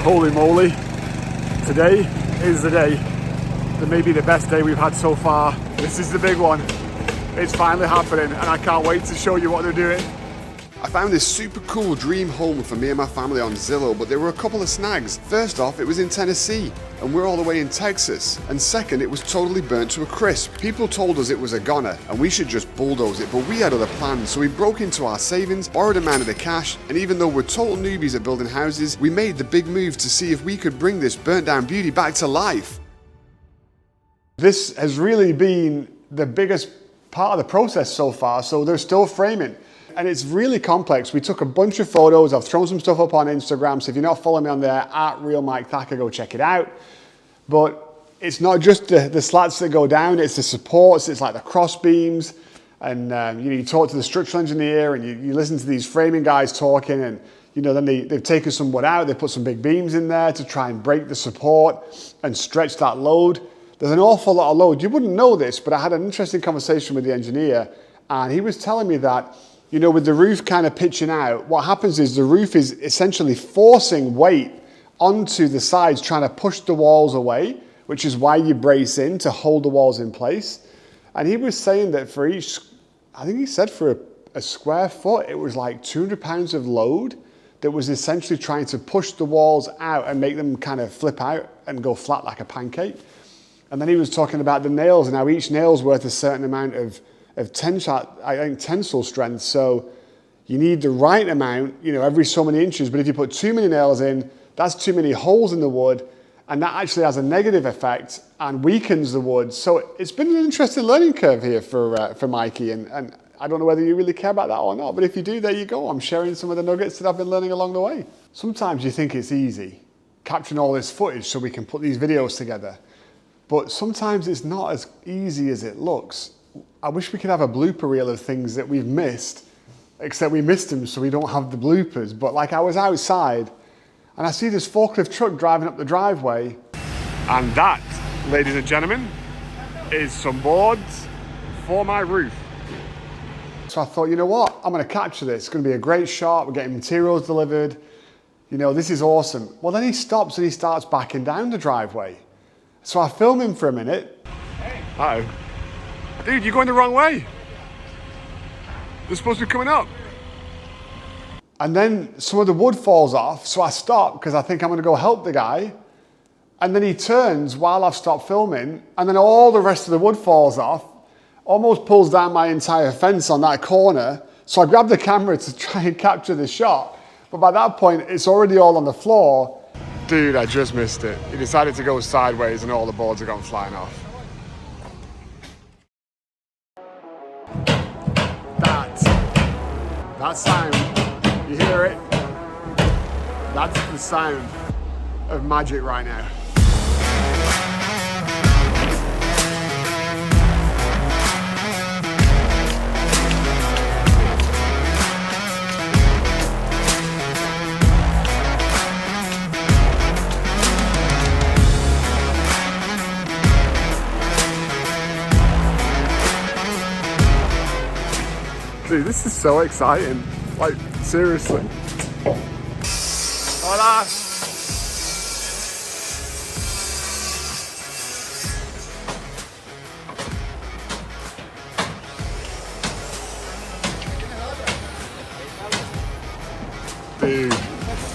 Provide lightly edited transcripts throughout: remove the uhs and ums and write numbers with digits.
Holy moly, today is the day. That may be the best day we've had so far. This is the big one. It's finally happening and I can't wait to show you what they're doing. I found this super cool dream home for me and my family on Zillow, but there were a couple of snags. First off, it was in Tennessee, and we're all the way in Texas. And second, it was totally burnt to a crisp. People told us it was a goner, and we should just bulldoze it, but we had other plans, so we broke into our savings, borrowed a man of the cash, and even though we're total newbies at building houses, we made the big move to see if we could bring this burnt down beauty back to life. This has really been the biggest part of the process so far, so they're still framing. And it's really complex. We took a bunch of photos. I've thrown some stuff up on Instagram, so if you're not following me on there, @RealMikeThacker, go check it out. But it's not just the slats that go down, it's the supports, it's like the cross beams. And you talk to the structural engineer and you listen to these framing guys talking, and then they've taken some wood out, they've put some big beams in there to try and break the support and stretch that load. There's an awful lot of load. You wouldn't know this, but I had an interesting conversation with the engineer, and he was telling me that with the roof kind of pitching out, what happens is the roof is essentially forcing weight onto the sides, trying to push the walls away, which is why you brace in to hold the walls in place. And he was saying that for each, I think he said for a square foot, it was like 200 pounds of load that was essentially trying to push the walls out and make them kind of flip out and go flat like a pancake. And then he was talking about the nails and how each nail's worth a certain amount of tensile strength, so you need the right amount, every so many inches, but if you put too many nails in, that's too many holes in the wood, and that actually has a negative effect and weakens the wood. So it's been an interesting learning curve here for Mikey, and I don't know whether you really care about that or not, but if you do, there you go. I'm sharing some of the nuggets that I've been learning along the way. Sometimes you think it's easy, capturing all this footage so we can put these videos together, but sometimes it's not as easy as it looks. I wish we could have a blooper reel of things that we've missed, except we missed them so we don't have the bloopers. But like I was outside and I see this forklift truck driving up the driveway. And that, ladies and gentlemen, is some boards for my roof. So I thought, you know what? I'm gonna capture this. It's gonna be a great shot. We're getting materials delivered. This is awesome. Well, then he stops and he starts backing down the driveway. So I film him for a minute. Hey. Uh-oh. Dude, you're going the wrong way. They're supposed to be coming up. And then some of the wood falls off, so I stop because I think I'm gonna go help the guy. And then he turns while I've stopped filming, and then all the rest of the wood falls off, almost pulls down my entire fence on that corner. So I grabbed the camera to try and capture the shot. But by that point, it's already all on the floor. Dude, I just missed it. He decided to go sideways and all the boards have gone flying off. That sound, you hear it? That's the sound of magic right now. Dude, this is so exciting. Like, seriously. Hola! Dude,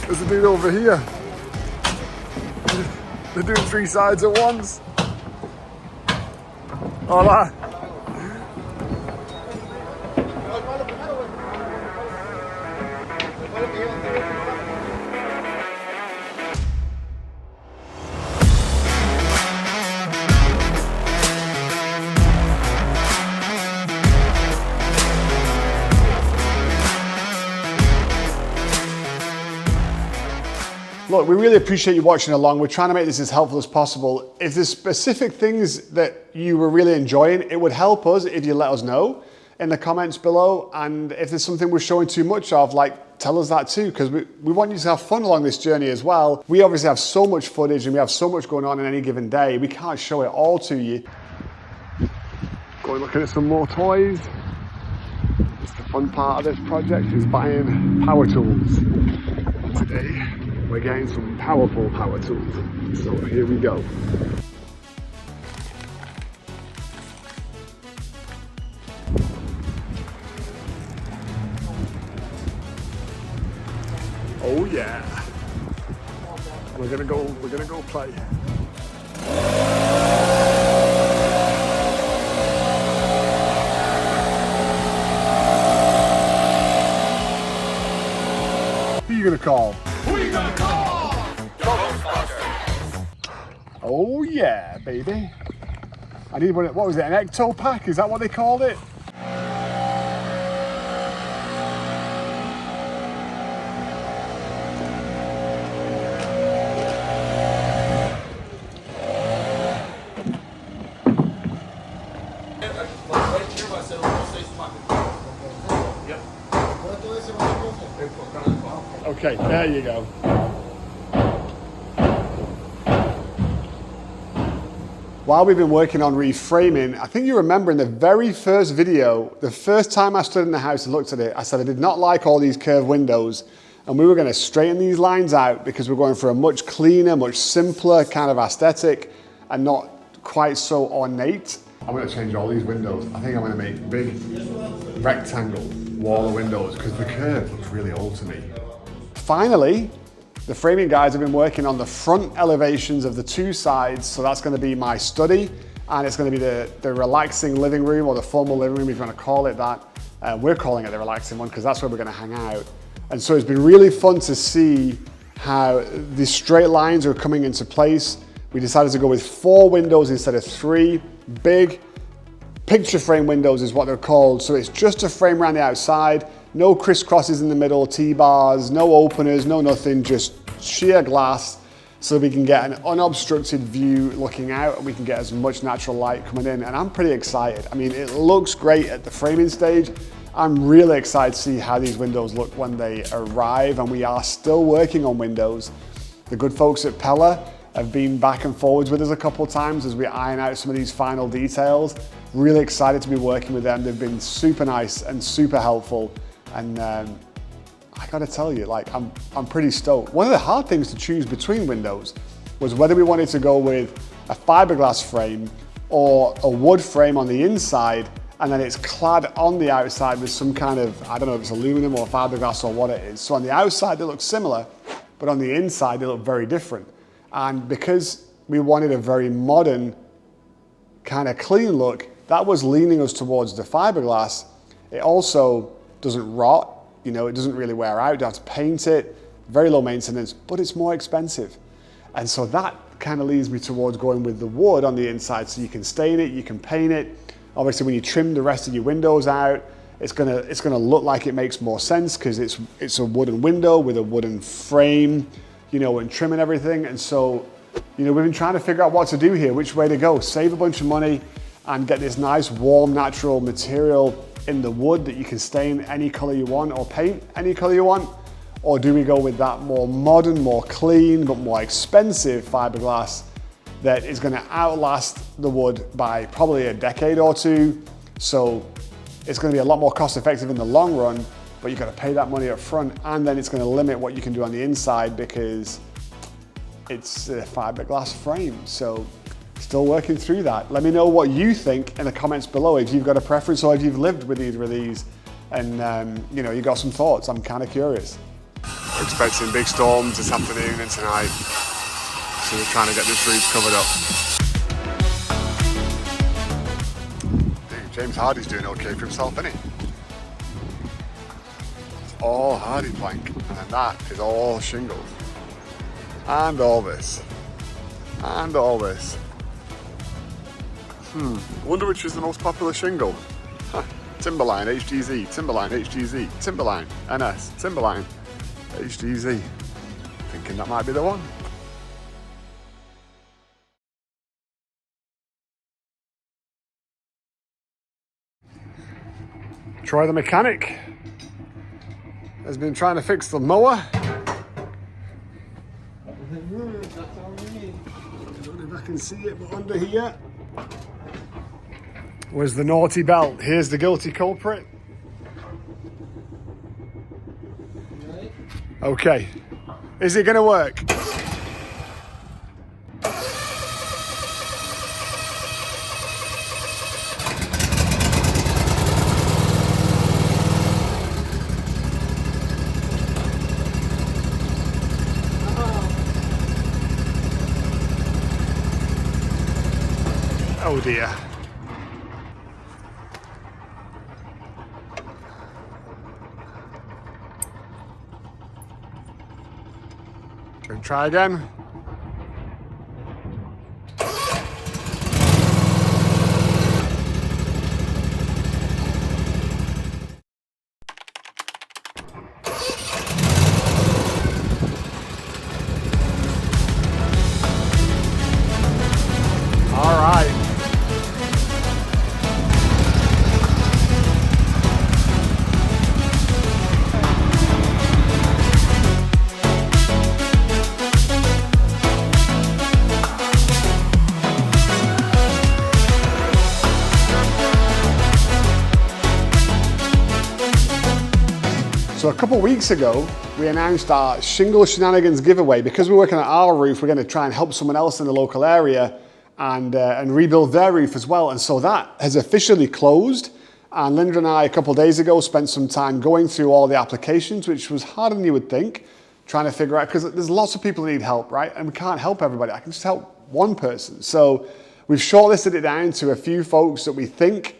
there's a dude over here. They're doing 3 sides at once. Hola! Look, we really appreciate you watching along. We're trying to make this as helpful as possible. If there's specific things that you were really enjoying, it would help us if you let us know in the comments below. And if there's something we're showing too much of, tell us that too, because we want you to have fun along this journey as well. We obviously have so much footage and we have so much going on in any given day. We can't show it all to you. Going looking at some more toys. It's the fun part of this project is buying power tools today. we're getting some powerful power tools. So here we go. Oh yeah. We're gonna go play. Who are you gonna call? Who you gonna call? Ghostbusters! Oh yeah, baby. I need what was it, an Ecto Pack? Is that what they called it? Okay, there you go. While we've been working on reframing, I think you remember in the very first video, the first time I stood in the house and looked at it, I said I did not like all these curved windows, and we were going to straighten these lines out because we're going for a much cleaner, much simpler kind of aesthetic and not quite so ornate. I'm going to change all these windows. I think I'm going to make big rectangle wall of windows because the curve looks really old to me. Finally, the framing guys have been working on the front elevations of the two sides. So that's going to be my study, and it's going to be the relaxing living room, or the formal living room if you want to call it that. We're calling it the relaxing one because that's where we're going to hang out. And so it's been really fun to see how the straight lines are coming into place. We decided to go with 4 windows instead of 3. Big picture frame windows is what they're called. So it's just a frame around the outside, no crisscrosses in the middle, T-bars, no openers, no nothing, just sheer glass, so we can get an unobstructed view looking out, and we can get as much natural light coming in. And I'm pretty excited. I mean, it looks great at the framing stage. I'm really excited to see how these windows look when they arrive, and we are still working on windows. The good folks at Pella have been back and forwards with us a couple of times as we iron out some of these final details. Really excited to be working with them. They've been super nice and super helpful. And I gotta tell you, like, I'm pretty stoked. One of the hard things to choose between windows was whether we wanted to go with a fiberglass frame or a wood frame on the inside, and then it's clad on the outside with some kind of, I don't know if it's aluminum or fiberglass or what it is. So on the outside they look similar, but on the inside they look very different. And because we wanted a very modern kind of clean look, that was leaning us towards the fiberglass. It also doesn't rot, you know, it doesn't really wear out, you don't have to paint it, very low maintenance, but it's more expensive. And so that kind of leads me towards going with the wood on the inside, so you can stain it, you can paint it. Obviously when you trim the rest of your windows out, it's gonna look like it makes more sense because it's a wooden window with a wooden frame, you know, and trim and everything. And so, you know, we've been trying to figure out what to do here, which way to go, save a bunch of money and get this nice warm natural material in the wood that you can stain any color you want or paint any color you want, or do we go with that more modern, more clean, but more expensive fiberglass that is going to outlast the wood by probably a decade or two? So it's going to be a lot more cost effective in the long run, but you've got to pay that money up front, and then it's going to limit what you can do on the inside because it's a fiberglass frame. So still working through that. Let me know what you think in the comments below, if you've got a preference or if you've lived with either of these and you know, you got some thoughts. I'm kind of curious. We're expecting big storms this afternoon and tonight, so we're trying to get this roof covered up. Dude, James Hardy's doing okay for himself, isn't he? It's all Hardy plank, and then that is all shingles. And all this. And all this. Wonder which is the most popular shingle. Timberline, HGZ, Timberline, HGZ, Timberline, NS, Timberline, HGZ. Thinking that might be the one. Troy the mechanic has been trying to fix the mower. I don't know if I can see it, but under here was the naughty belt. Here's the guilty culprit. Okay, Is it gonna work? Oh dear. Gonna try again. All right. So a couple weeks ago, we announced our Shingle Shenanigans giveaway. Because we're working on our roof, we're going to try and help someone else in the local area and rebuild their roof as well. And so that has officially closed. And Linda and I, a couple of days ago, spent some time going through all the applications, which was harder than you would think, trying to figure out, because there's lots of people that need help, right? And we can't help everybody. I can just help one person. So we've shortlisted it down to a few folks that we think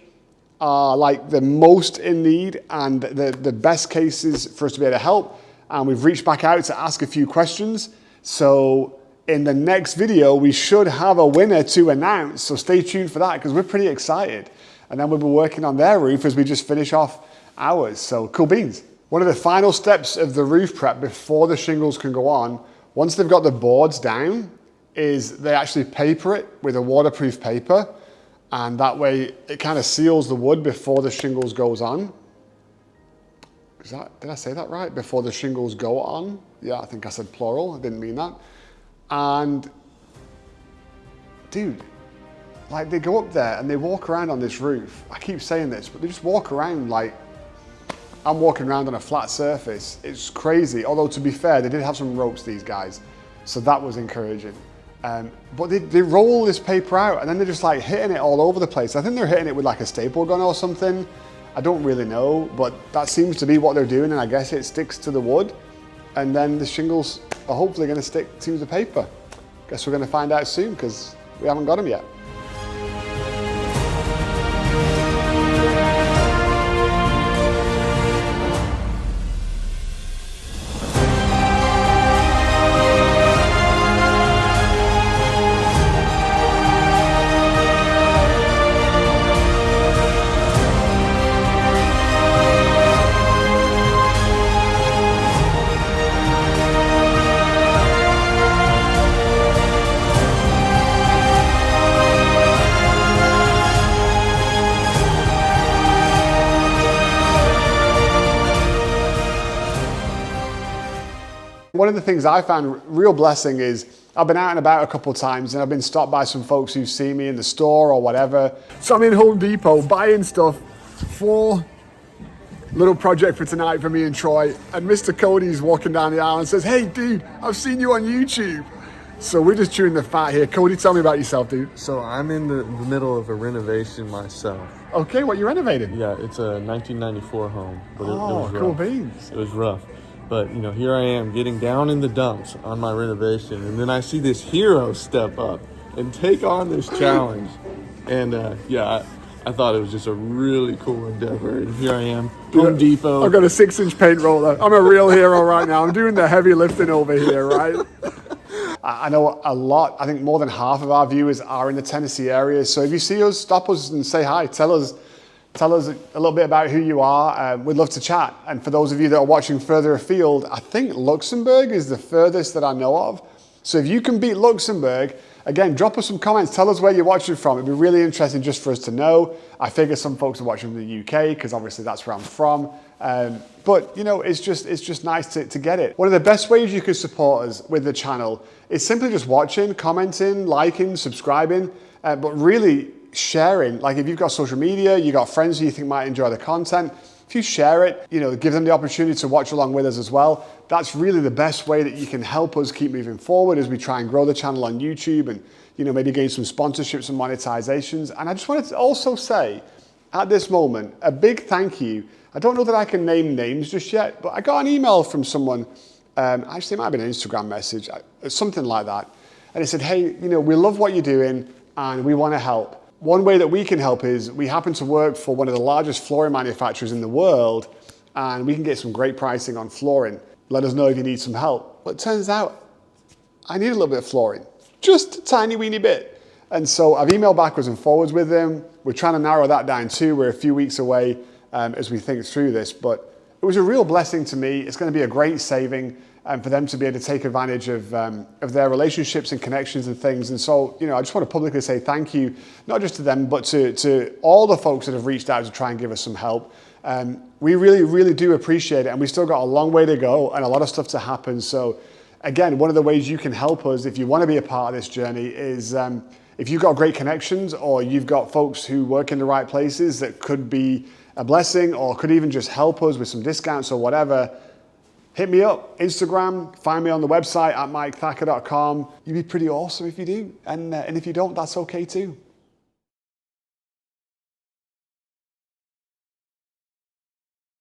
are like the most in need and the best cases for us to be able to help. And we've reached back out to ask a few questions. So in the next video, we should have a winner to announce. So stay tuned for that because we're pretty excited. And then we'll be working on their roof as we just finish off ours. So cool beans. One of the final steps of the roof prep before the shingles can go on, once they've got the boards down, is they actually paper it with a waterproof paper. And that way it kind of seals the wood before the shingles goes on. Did I say that right? Before the shingles go on? Yeah, I think I said plural. I didn't mean that. And dude, like they go up there and they walk around on this roof. I keep saying this, but they just walk around like I'm walking around on a flat surface. It's crazy. Although to be fair, they did have some ropes, these guys. So that was encouraging. But they roll this paper out and then they're just like hitting it all over the place. I think they're hitting it with like a staple gun or something. I don't really know, but that seems to be what they're doing, and I guess it sticks to the wood. And then the shingles are hopefully going to stick to the paper. Guess we're going to find out soon because we haven't got them yet. One of the things I found real blessing is I've been out and about a couple of times and I've been stopped by some folks who see me in the store or whatever. So I'm in Home Depot buying stuff for little project for tonight for me and Troy. And Mr. Cody's walking down the aisle and says, "Hey dude, I've seen you on YouTube." So we're just chewing the fat here. Cody, tell me about yourself, dude. So I'm in the middle of a renovation myself. Okay, what you renovating? Yeah, it's a 1994 home, but it was rough. Cool beans. It was rough. But, you know, here I am getting down in the dumps on my renovation. And then I see this hero step up and take on this challenge. And, I thought it was just a really cool endeavor. And here I am, Home Depot. I've got a 6-inch paint roller. I'm a real hero right now. I'm doing the heavy lifting over here, right? I know a lot, I think more than half of our viewers are in the Tennessee area. So if you see us, stop us and say hi. Tell us a little bit about who you are. We'd love to chat. And for those of you that are watching further afield, I think Luxembourg is the furthest that I know of. So if you can beat Luxembourg, again, drop us some comments. Tell us where you're watching from. It'd be really interesting just for us to know. I figure some folks are watching from the UK because obviously that's where I'm from. But you know, it's just nice to get it. One of the best ways you can support us with the channel is simply just watching, commenting, liking, subscribing, but really sharing. Like if you've got social media, you've got friends who you think might enjoy the content, if you share it, give them the opportunity to watch along with us as well. That's really the best way that you can help us keep moving forward as we try and grow the channel on YouTube and, maybe gain some sponsorships and monetizations. And I just wanted to also say, at this moment, a big thank you. I don't know that I can name names just yet, but I got an email from someone, actually it might have been an Instagram message, something like that. And it said, hey, we love what you're doing and we want to help. One way that we can help is we happen to work for one of the largest flooring manufacturers in the world, and we can get some great pricing on flooring. Let us know if you need some help. Well, it turns out I need a little bit of flooring, just a tiny weeny bit. And so I've emailed backwards and forwards with them. We're trying to narrow that down too. We're a few weeks away as we think through this, but it was a real blessing to me. It's going to be a great saving for them to be able to take advantage of their relationships and connections and things. And so, I just want to publicly say thank you, not just to them, but to all the folks that have reached out to try and give us some help. We really, really do appreciate it. And we still got a long way to go and a lot of stuff to happen. So again, one of the ways you can help us if you want to be a part of this journey is if you've got great connections or you've got folks who work in the right places that could be a blessing or could even just help us with some discounts or whatever, hit me up, Instagram, find me on the website at mikethacker.com. You'd be pretty awesome if you do. And if you don't, that's okay too.